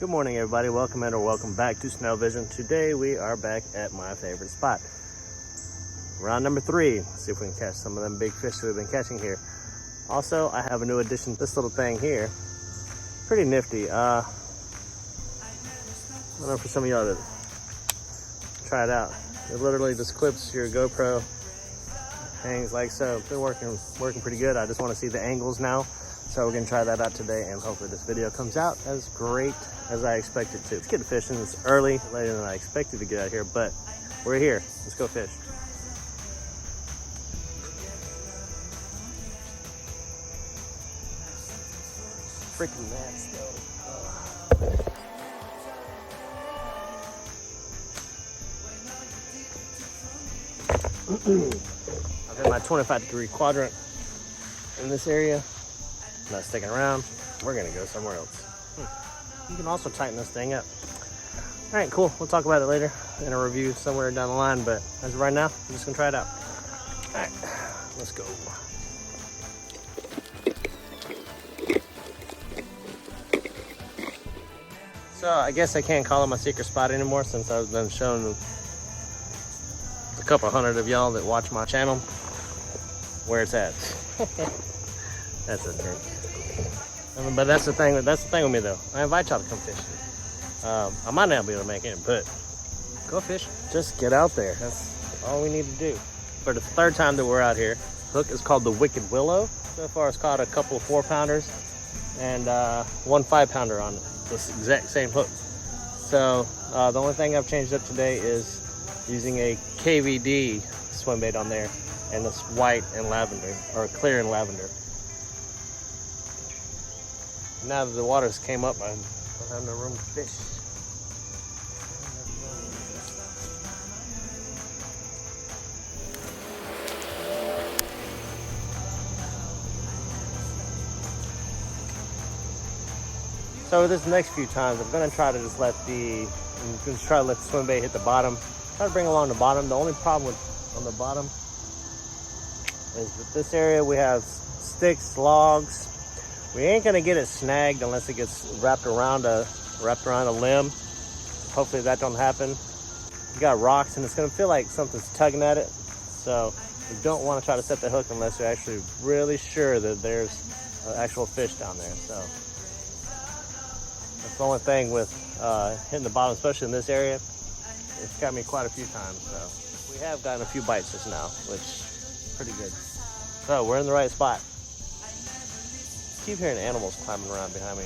Good morning, everybody. Welcome in or welcome back to Snow Vision. Today we are back at my favorite spot. Round number 3. See if we can catch some of them big fish that we've been catching here. Also, I have a new addition. This little thing here, pretty nifty. I don't know, for some of y'all to try it out. It literally just clips your GoPro, hangs like so. Been working pretty good. I just want to see the angles now. So we're gonna try that out today, and hopefully this video comes out as great as I expect it to. Let's get fishing. It's early, later than I expected to get out here, but we're here. Let's go fish. Freaking gnats though. I'm in my 25-degree quadrant in this area. Not sticking around. We're gonna go somewhere else. You can also tighten this thing up. All right, cool. We'll talk about it later in a review somewhere down the line, but as of right now, I'm just gonna try it out. All right, let's go. So I guess I can't call it my secret spot anymore since I've been showing a couple hundred of y'all that watch my channel where it's at. That's okay. But that's the thing with me though. I invite y'all to come fishing. I might not be able to make it, but go fish. Just get out there. That's all we need to do. For the 3rd time that we're out here, hook is called the Wicked Willow. So far it's caught a couple of 4-pounders and 1 5-pounder on this exact same hook. So the only thing I've changed up today is using a KVD swim bait on there, and it's white and lavender, or clear and lavender. Now that the waters came up, I don't have no room to fish. So this next few times, I'm gonna try to just let the swim bait hit the bottom. Try to bring along the bottom. The only problem on the bottom is that this area we have sticks, logs. We ain't gonna get it snagged unless it gets wrapped around a limb. Hopefully that don't happen. You got rocks and it's gonna feel like something's tugging at it. So you don't want to try to set the hook unless you're actually really sure that there's an actual fish down there. So that's the only thing with hitting the bottom, especially in this area. It's got me quite a few times. So we have gotten a few bites just now, which is pretty good. So we're in the right spot. Keep hearing animals climbing around behind me.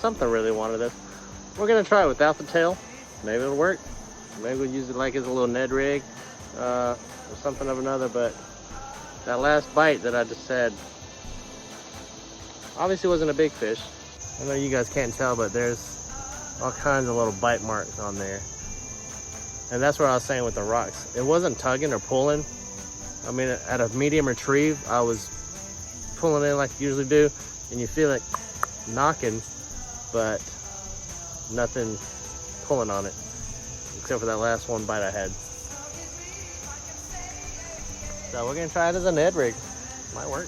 Something really wanted this. We're gonna try it without the tail. Maybe it'll work. Maybe we'll use it like as a little Ned rig or something of another. But that last bite that I just said obviously wasn't a big fish. I know you guys can't tell, but there's all kinds of little bite marks on there. And that's what I was saying with the rocks. It wasn't tugging or pulling. I mean, at a medium retrieve, I was pulling in like you usually do, and you feel it knocking, but nothing pulling on it, except for that last one bite I had. So we're gonna try it as a Ned rig. Might work.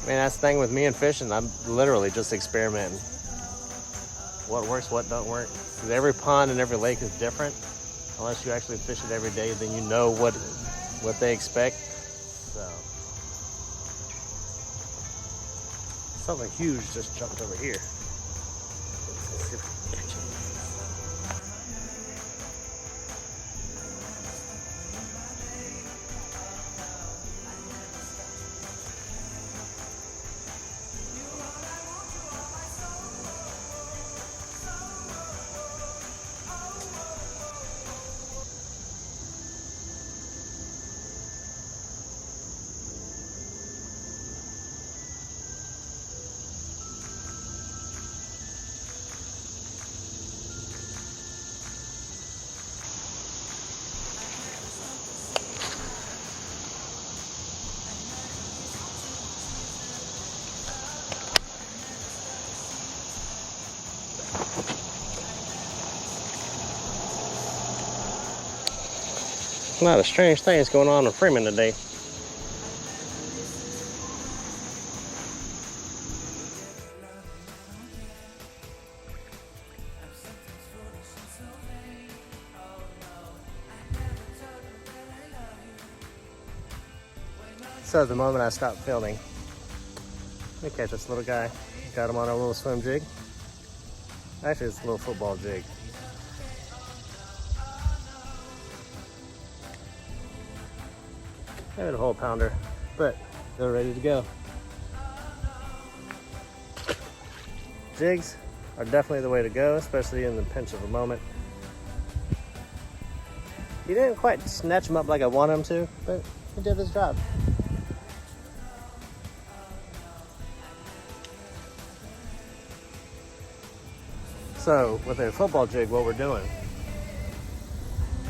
I mean, that's the thing with me and fishing. I'm literally just experimenting. What works, what don't work. Because every pond and every lake is different. Unless you actually fish it every day, then you know what they expect. So something huge just jumped over here. Let's see if we can catch it. A lot of strange things going on in Freeman today. So the moment I stopped filming, let me catch this little guy. Got him on a little swim jig. Actually, it's a little football jig. Maybe a whole pounder, but they're ready to go. Jigs are definitely the way to go, especially in the pinch of a moment. He didn't quite snatch him up like I wanted him to, but he did his job. So with a football jig, what we're doing,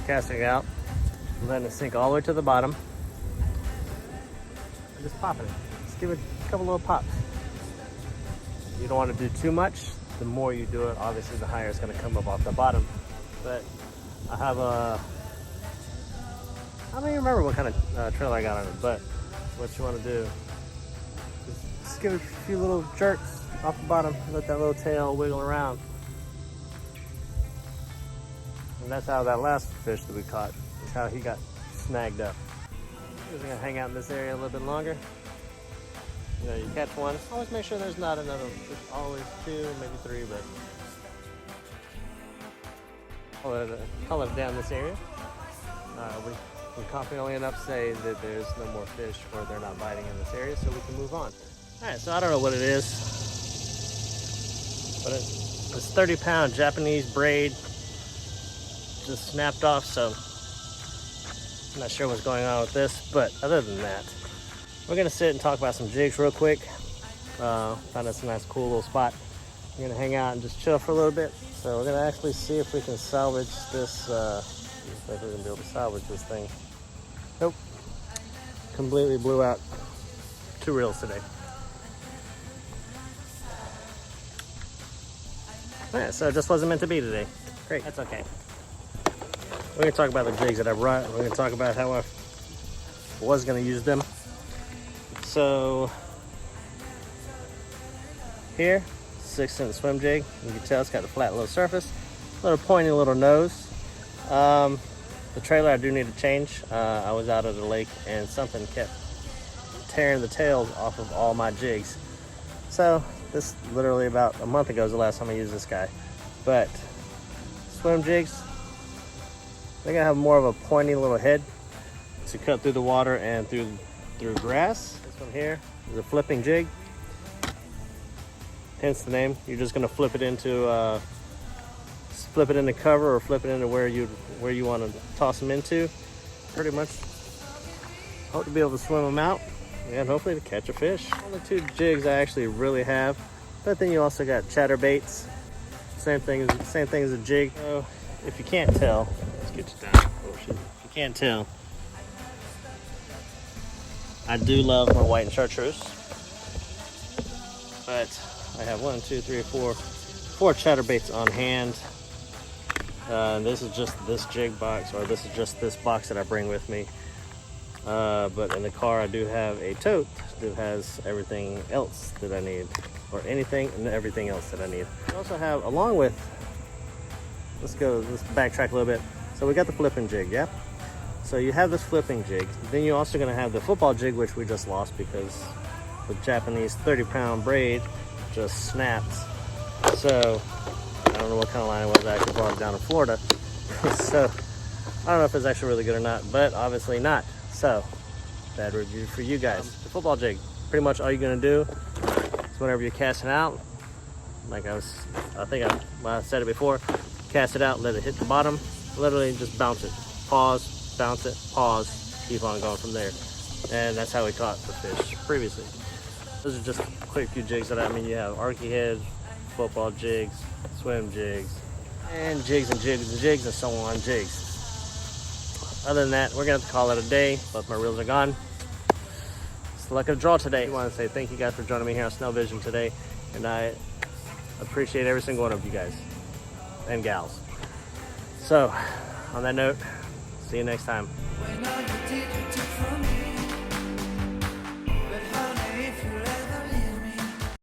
casting it out, letting it sink all the way to the bottom, and just popping it. Just give it a couple little pops. You don't want to do too much. The more you do it, obviously the higher it's going to come up off the bottom. But I have a, I don't even remember what kind of trailer I got on it, but what you want to do is just give it a few little jerks off the bottom, let that little tail wiggle around. And that's how that last fish that we caught, is how he got snagged up. We're just gonna hang out in this area a little bit longer. You know, you catch one, always make sure there's not another, there's always two, maybe three, but call it down this area. We're confidently enough to say that there's no more fish or they're not biting in this area, so we can move on. All right, so I don't know what it is, but it's 30-pound Japanese braid. Just snapped off, so I'm not sure what's going on with this, but other than that, we're gonna sit and talk about some jigs real quick. Found us a nice cool little spot. We're gonna hang out and just chill for a little bit. So we're gonna actually see if we can salvage this, see if we're gonna be able to salvage this thing. Nope, completely blew out 2 reels today. Alright, so it just wasn't meant to be today. Great, that's okay. We're going to talk about the jigs that I brought. We're going to talk about how I was going to use them. So, here, 6-cent swim jig. You can tell it's got a flat little surface, little pointy little nose. The trailer I do need to change. I was out at the lake and something kept tearing the tails off of all my jigs. So, this literally about a month ago is the last time I used this guy. But, swim jigs, they're gonna have more of a pointy little head to cut through the water and through grass. This one here is a flipping jig, hence the name. You're just gonna flip it into cover or flip it into where you want to toss them into. Pretty much hope to be able to swim them out and hopefully to catch a fish. Only 2 jigs I actually really have, but then you also got chatterbaits. Same thing as a jig. So if you can't tell, let's get you down. Oh shit! If you can't tell, I do love my white and chartreuse, but I have 1, 2, 3, 4 chatterbaits on hand. This is just this jig box, or this is just this box that I bring with me. But in the car, I do have a tote that has everything else that I need, or anything and everything else that I need. I also have, along with, let's backtrack a little bit. So we got the flipping jig, yeah? So you have this flipping jig. Then you're also gonna have the football jig, which we just lost because the Japanese 30-pound braid just snapped. So I don't know what kind of line it was. I actually brought it down in Florida. So I don't know if it's actually really good or not, but obviously not. So bad review for you guys. The football jig, pretty much all you're gonna do is whenever you're casting out, like I said it before, cast it out, let it hit the bottom, literally just bounce it, pause, bounce it, pause, keep on going from there. And that's how we caught the fish previously. Those are just a quick few jigs that you have arky heads, football jigs, swim jigs, and jigs and jigs and jigs and so on jigs. Other than that, we're gonna have to call it a day. Both my reels are gone. It's the luck of the draw today. I want to say thank you guys for joining me here on Snow Vision today, and I appreciate every single one of you guys and gals. So, on that note, See you next time. When all you did, you took from me.